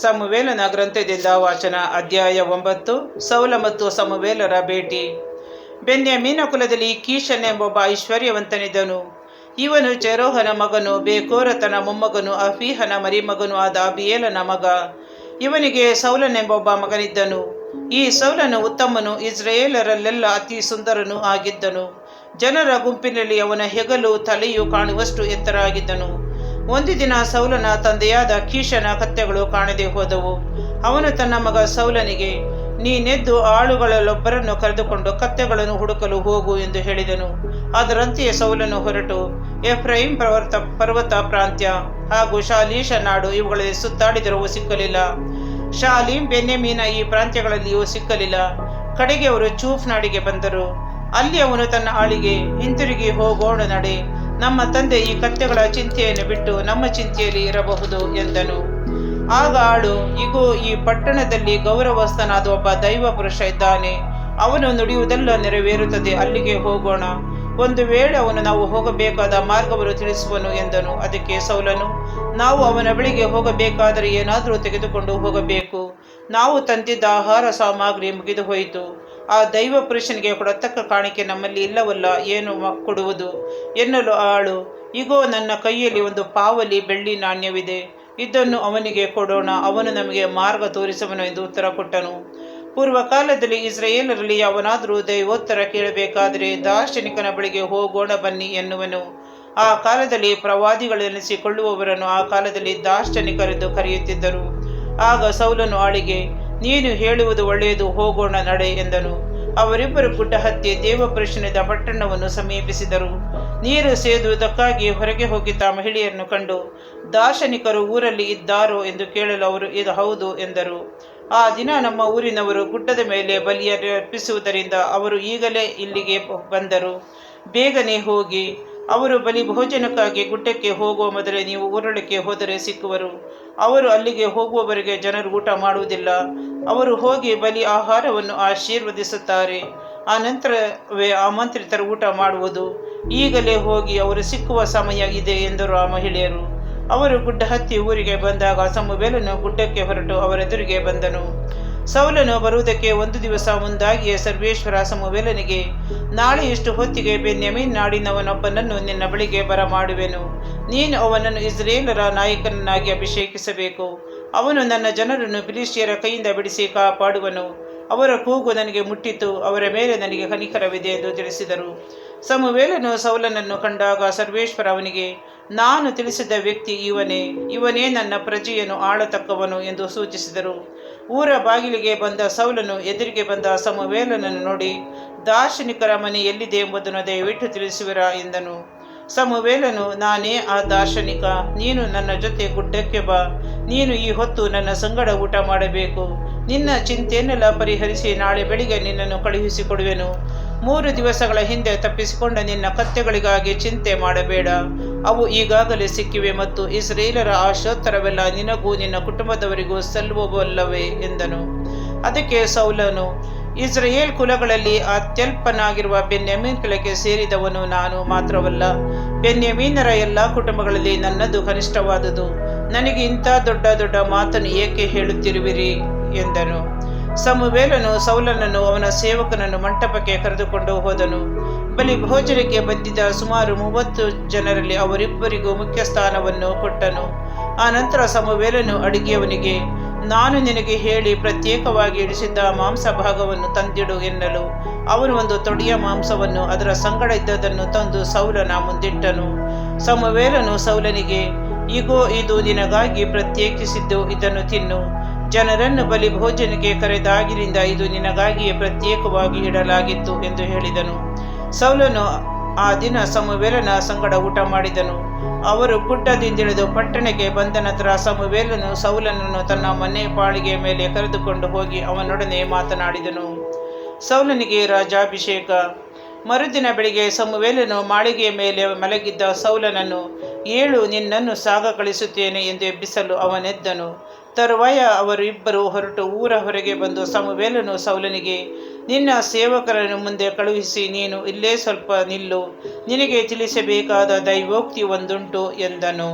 ಸಮುವೇಲನ ಗ್ರಂಥದಿಂದ ವಾಚನ. ಅಧ್ಯಾಯ 9. ಸೌಲ ಮತ್ತು ಸಮುವೇಲರ ಭೇಟಿ. ಬೆನ್ಯಾಮೀನ ಕುಲದಲ್ಲಿ ಕೀಷನ್ ಎಂಬೊಬ್ಬ ಐಶ್ವರ್ಯವಂತನಿದ್ದನು. ಇವನು ಚೆರೋಹನ ಮಗನು, ಬೇಕೋರತನ ಮೊಮ್ಮಗನು, ಅಫೀಹನ ಮರಿಮಗನು ಆದ ಅಬೀಯೇಲನ ಮಗ. ಇವನಿಗೆ ಸೌಲನೆಂಬೊಬ್ಬ ಮಗನಿದ್ದನು. ಈ ಸೌಲನು ಉತ್ತಮನು, ಇಸ್ರಾಯೇಲರಲ್ಲೆಲ್ಲ ಅತಿ ಸುಂದರನೂ ಆಗಿದ್ದನು. ಜನರ ಗುಂಪಿನಲ್ಲಿ ಅವನ ಹೆಗಲು ತಲೆಯು ಕಾಣುವಷ್ಟು ಎತ್ತರ ಆಗಿದ್ದನು. ಒಂದು ದಿನ ಸೌಲನ ತಂದೆಯಾದ ಕೀಷನ ಕತ್ತೆಗಳು ಕಾಣದೆ ಹೋದವು. ಅವನು ತನ್ನ ಮಗ ಸೌಲನಿಗೆ, ನೀನೆದ್ದು ಆಳುಗಳಲ್ಲೊಬ್ಬರನ್ನು ಕರೆದುಕೊಂಡು ಕತ್ತೆಗಳನ್ನು ಹುಡುಕಲು ಹೋಗು ಎಂದು ಹೇಳಿದನು. ಅದರಂತೆಯೇ ಸೌಲನು ಹೊರಟು ಎಫ್ರೈಮ್ ಪರ್ವತ ಪ್ರಾಂತ್ಯ ಹಾಗೂ ಶಾಲೀಷ ನಾಡು ಇವುಗಳಲ್ಲಿ ಸುತ್ತಾಡಿದರೂ ಸಿಕ್ಕಲಿಲ್ಲ. ಶಾಲೀಮ್, ಬೆನ್ಯಾಮೀನ ಈ ಪ್ರಾಂತ್ಯಗಳಲ್ಲಿಯೂ ಸಿಕ್ಕಲಿಲ್ಲ. ಕಡೆಗೆ ಅವರು ಚೂಫ್ ನಾಡಿಗೆ ಬಂದರು. ಅಲ್ಲಿ ಅವನು ತನ್ನ ಆಳಿಗೆ, ಹಿಂತಿರುಗಿ ಹೋಗೋಣ ನಡೆ, ನಮ್ಮ ತಂದೆ ಈ ಕತ್ತೆಗಳ ಚಿಂತೆಯನ್ನು ಬಿಟ್ಟು ನಮ್ಮ ಚಿಂತೆಯಲ್ಲಿ ಇರಬಹುದು ಎಂದನು. ಆಗ ಆಳು, ಇಗೋ, ಈ ಪಟ್ಟಣದಲ್ಲಿ ಗೌರವಸ್ಥನಾದ ಒಬ್ಬ ದೈವ ಪುರುಷ ಇದ್ದಾನೆ. ಅವನು ನುಡಿಯುವುದೆಲ್ಲ ನೆರವೇರುತ್ತದೆ, ಅಲ್ಲಿಗೆ ಹೋಗೋಣ. ಒಂದು ವೇಳೆ ಅವನು ನಾವು ಹೋಗಬೇಕಾದ ಮಾರ್ಗವನ್ನು ತಿಳಿಸುವನು ಎಂದನು. ಅದಕ್ಕೆ ಸೌಲನು, ನಾವು ಅವನ ಬಳಿಗೆ ಹೋಗಬೇಕಾದರೆ ಏನಾದರೂ ತೆಗೆದುಕೊಂಡು ಹೋಗಬೇಕು. ನಾವು ತಂದಿದ್ದ ಆಹಾರ ಸಾಮಗ್ರಿ ಮುಗಿದು ಹೋಯಿತು. ಆ ದೈವ ಪುರುಷನಿಗೆ ಕೊಡತಕ್ಕ ಕಾಣಿಕೆ ನಮ್ಮಲ್ಲಿ ಇಲ್ಲವಲ್ಲ, ಏನು ಕೊಡುವುದು ಎನ್ನಲು ಆಳು, ಇಗೋ, ನನ್ನ ಕೈಯಲ್ಲಿ ಒಂದು ಪಾವಲಿ ಬೆಳ್ಳಿ ನಾಣ್ಯವಿದೆ, ಇದನ್ನು ಅವನಿಗೆ ಕೊಡೋಣ, ಅವನು ನಮಗೆ ಮಾರ್ಗ ತೋರಿಸುವನು ಎಂದು ಉತ್ತರ ಕೊಟ್ಟನು. ಪೂರ್ವಕಾಲದಲ್ಲಿ ಇಸ್ರಾಯೇಲರಲ್ಲಿ ಯಾವನಾದರೂ ದೈವೋತ್ತರ ಕೇಳಬೇಕಾದರೆ ದಾರ್ಶನಿಕನ ಬಳಿಗೆ ಹೋಗೋಣ ಬನ್ನಿ ಎನ್ನುವನು. ಆ ಕಾಲದಲ್ಲಿ ಪ್ರವಾದಿಗಳೆನಿಸಿಕೊಳ್ಳುವವರನ್ನು ಆ ಕಾಲದಲ್ಲಿ ದಾರ್ಶನಿಕರೆಂದು ಕರೆಯುತ್ತಿದ್ದರು. ಆಗ ಸೌಲನು ಆಳಿಗೆ, ನೀನು ಹೇಳುವುದು ಒಳ್ಳೆಯದು, ಹೋಗೋಣ ನಡೆ ಎಂದನು. ಅವರಿಬ್ಬರು ಗುಡ್ಡ ಹತ್ತಿ ದೇವಪುರುಷನಿದ್ದ ಪಟ್ಟಣವನ್ನು ಸಮೀಪಿಸಿದರು. ನೀರು ಸೇದುವುದಕ್ಕಾಗಿ ಹೊರಗೆ ಹೋಗಿದ್ದ ಮಹಿಳೆಯರನ್ನು ಕಂಡು, ದಾರ್ಶನಿಕರು ಊರಲ್ಲಿ ಇದ್ದಾರೋ ಎಂದು ಕೇಳಲು ಅವರು, ಇದು ಹೌದು ಎಂದರು. ಆ ದಿನ ನಮ್ಮ ಊರಿನವರು ಗುಡ್ಡದ ಮೇಲೆ ಬಲಿಯನ್ನು ಅರ್ಪಿಸುವುದರಿಂದ ಅವರು ಈಗಲೇ ಇಲ್ಲಿಗೆ ಬಂದರು. ಬೇಗನೆ ಹೋಗಿ, ಅವರು ಬಲಿ ಭೋಜನಕ್ಕಾಗಿ ಗುಡ್ಡಕ್ಕೆ ಹೋಗುವ ಮೊದಲೇ ನೀವು ಊರೊಳಕ್ಕೆ ಹೋದರೆ ಸಿಕ್ಕುವರು. ಅವರು ಅಲ್ಲಿಗೆ ಹೋಗುವವರೆಗೆ ಜನರು ಊಟ ಮಾಡುವುದಿಲ್ಲ. ಅವರು ಹೋಗಿ ಬಲಿ ಆಹಾರವನ್ನು ಆಶೀರ್ವದಿಸುತ್ತಾರೆ, ಆ ನಂತರವೇ ಆಮಂತ್ರಿತರು ಊಟ ಮಾಡುವುದು. ಈಗಲೇ ಹೋಗಿ, ಅವರು ಸಿಕ್ಕುವ ಸಮಯ ಇದೆ ಎಂದರು ಆ ಮಹಿಳೆಯರು. ಅವರು ಗುಡ್ಡ ಹತ್ತಿ ಊರಿಗೆ ಬಂದಾಗ ಸಮುವೇಲನು ಗುಡ್ಡಕ್ಕೆ ಹೊರಟು ಅವರೆದುರಿಗೆ ಬಂದನು. ಸೌಲನು ಬರುವುದಕ್ಕೆ ಒಂದು ದಿವಸ ಮುಂದಾಗಿಯೇ ಸರ್ವೇಶ್ವರ ಸಮುವೇಲನಿಗೆ, ನಾಳೆ ಇಷ್ಟು ಹೊತ್ತಿಗೆ ಬೆನ್ಯಾಮೀನ್ ನಾಡಿನವನೊಬ್ಬನನ್ನು ನಿನ್ನ ಬಳಿಗೆ ಬರಮಾಡುವೆನು. ನೀನು ಅವನನ್ನು ಇಸ್ರಾಯೇಲರ ನಾಯಕನನ್ನಾಗಿ ಅಭಿಷೇಕಿಸಬೇಕು. ಅವನು ನನ್ನ ಜನರನ್ನು ಫಿಲಿಷ್ಟಿಯರ ಕೈಯಿಂದ ಬಿಡಿಸಿ ಕಾಪಾಡುವನು. ಅವರ ಕೂಗು ನನಗೆ ಮುಟ್ಟಿತು, ಅವರ ಮೇಲೆ ನನಗೆ ಕನಿಕರವಿದೆ ಎಂದು ತಿಳಿಸಿದರು. ಸಮುವೇಲನು ಸೌಲನನ್ನು ಕಂಡಾಗ ಸರ್ವೇಶ್ವರ ಅವನಿಗೆ, ನಾನು ತಿಳಿಸಿದ ವ್ಯಕ್ತಿ ಇವನೇ ನನ್ನ ಪ್ರಜೆಯನ್ನು ಆಳತಕ್ಕವನು ಎಂದು ಸೂಚಿಸಿದರು. ಊರ ಬಾಗಿಲಿಗೆ ಬಂದ ಸೌಲನು ಎದುರಿಗೆ ಬಂದ ಸಮುವೇಲನನ್ನು ನೋಡಿ, ದಾರ್ಶನಿಕರ ಮನೆ ಎಲ್ಲಿದೆ ಎಂಬುದನ್ನು ದಯವಿಟ್ಟು ತಿಳಿಸುವಿರಾ ಎಂದನು. ಸಮುವೇಲನು, ನಾನೇ ಆ ದಾರ್ಶನಿಕ, ನೀನು ನನ್ನ ಜೊತೆ ಗುಡ್ಡಕ್ಕೆ ಬಾ. ನೀನು ಈ ಹೊತ್ತು ನನ್ನ ಸಂಗಡ ಊಟ ಮಾಡಬೇಕು. ನಿನ್ನ ಚಿಂತೆಯನ್ನೆಲ್ಲ ಪರಿಹರಿಸಿ ನಾಳೆ ಬೆಳಿಗ್ಗೆ ನಿನ್ನನ್ನು ಕಳುಹಿಸಿಕೊಡುವೆನು. 3 ದಿವಸಗಳ ಹಿಂದೆ ತಪ್ಪಿಸಿಕೊಂಡ ನಿನ್ನ ಕತ್ತೆಗಳಿಗಾಗಿ ಚಿಂತೆ ಮಾಡಬೇಡ, ಅವು ಈಗಾಗಲೇ ಸಿಕ್ಕಿವೆ ಮತ್ತು ಇಸ್ರಾಯೇಲರ ಆಶೋತ್ತರವೆಲ್ಲ ನಿನಗೂ ನಿನ್ನ ಕುಟುಂಬದವರಿಗೂ ಸಲ್ಲುವವಲ್ಲವೇ ಎಂದನು. ಅದಕ್ಕೆ ಸೌಲನು, ಇಸ್ರಾಯೇಲ್ ಕುಲಗಳಲ್ಲಿ ಅತ್ಯಲ್ಪನಾಗಿರುವ ಬೆನ್ಯಾಮೀನ್ ಕುಲಕ್ಕೆ ಸೇರಿದವನು ನಾನು ಮಾತ್ರವಲ್ಲ, ಬೆನ್ಯಾಮೀನರ ಎಲ್ಲ ಕುಟುಂಬಗಳಲ್ಲಿ ನನ್ನದು ಕನಿಷ್ಠವಾದುದು. ನನಗೆ ಇಂಥ ದೊಡ್ಡ ದೊಡ್ಡ ಮಾತನ್ನು ಏಕೆ ಹೇಳುತ್ತಿರುವಿರಿ ಎಂದನು. ಸಮುವೇಲನು ಸೌಲನನ್ನು ಅವನ ಸೇವಕನನ್ನು ಮಂಟಪಕ್ಕೆ ಕರೆದುಕೊಂಡು ಹೋದನು. ಬಲಿ ಭೋಜನಕ್ಕೆ ಬಂದಿದ್ದ ಸುಮಾರು 30 ಜನರಲ್ಲಿ ಅವರಿಬ್ಬರಿಗೂ ಮುಖ್ಯ ಸ್ಥಾನವನ್ನು ಕೊಟ್ಟನು. ಆ ನಂತರ ಸಮುವೇಲನು ಅಡಿಗೆಯವನಿಗೆ, ನಾನು ನಿನಗೆ ಹೇಳಿ ಪ್ರತ್ಯೇಕವಾಗಿ ಇಡಿಸಿದ್ದ ಮಾಂಸ ಭಾಗವನ್ನು ತಂದಿಡು ಎನ್ನಲು ಅವನು ಒಂದು ತೊಡೆಯ ಮಾಂಸವನ್ನು ಅದರ ಸಂಗಡ ಇದ್ದದನ್ನು ತಂದು ಸೌಲನ ಮುಂದಿಟ್ಟನು. ಸಮುವೇಲನು ಸೌಲನಿಗೆ, ಇಗೋ, ಇದು ನಿನಗಾಗಿ ಪ್ರತ್ಯೇಕಿಸಿದ್ದು, ಇದನ್ನು ತಿನ್ನು. ಜನರನ್ನು ಬಲಿ ಭೋಜನಕ್ಕೆ ಕರೆದಾಗಿನಿಂದ ಇದು ನಿನಗಾಗಿಯೇ ಪ್ರತ್ಯೇಕವಾಗಿ ಇಡಲಾಗಿತ್ತು ಎಂದು ಹೇಳಿದನು. ಸೌಲನು ಆ ದಿನ ಸಮುವೇಲನ ಸಂಗಡ ಊಟ ಮಾಡಿದನು. ಅವರು ಗುಡ್ಡದಿಂದಿಳಿದು ಪಟ್ಟಣಕ್ಕೆ ಬಂದ ನಂತರ ಸಮುವೇಲನು ಸೌಲನನ್ನು ತನ್ನ ಮನೆ ಪಾಳಿಗೆ ಮೇಲೆ ಕರೆದುಕೊಂಡು ಹೋಗಿ ಅವನೊಡನೆ ಮಾತನಾಡಿದನು. ಸೌಲನಿಗೆ ರಾಜಾಭಿಷೇಕ. ಮರುದಿನ ಬೆಳಿಗ್ಗೆ ಸಮುವೇಲನು ಮಾಳಿಗೆಯ ಮೇಲೆ ಮಲಗಿದ್ದ ಸೌಲನನ್ನು, ಏಳು, ನಿನ್ನನ್ನು ಸಾಗ ಕಳಿಸುತ್ತೇನೆ ಎಂದು ಎಬ್ಬಿಸಲು ಅವನೆದ್ದನು. ತರುವಾಯ ಅವರಿಬ್ಬರು ಹೊರಟು ಊರ ಹೊರಗೆ ಬಂದು ಸಮುವೇಲನು ಸೌಲನಿಗೆ, ನಿನ್ನ ಸೇವಕರನ್ನು ಮುಂದೆ ಕಳುಹಿಸಿ ನೀನು ಇಲ್ಲೇ ಸ್ವಲ್ಪ ನಿಲ್ಲು, ನಿನಗೆ ತಿಳಿಸಬೇಕಾದ ದೈವೋಕ್ತಿ ಒಂದುಂಟು ಎಂದನು.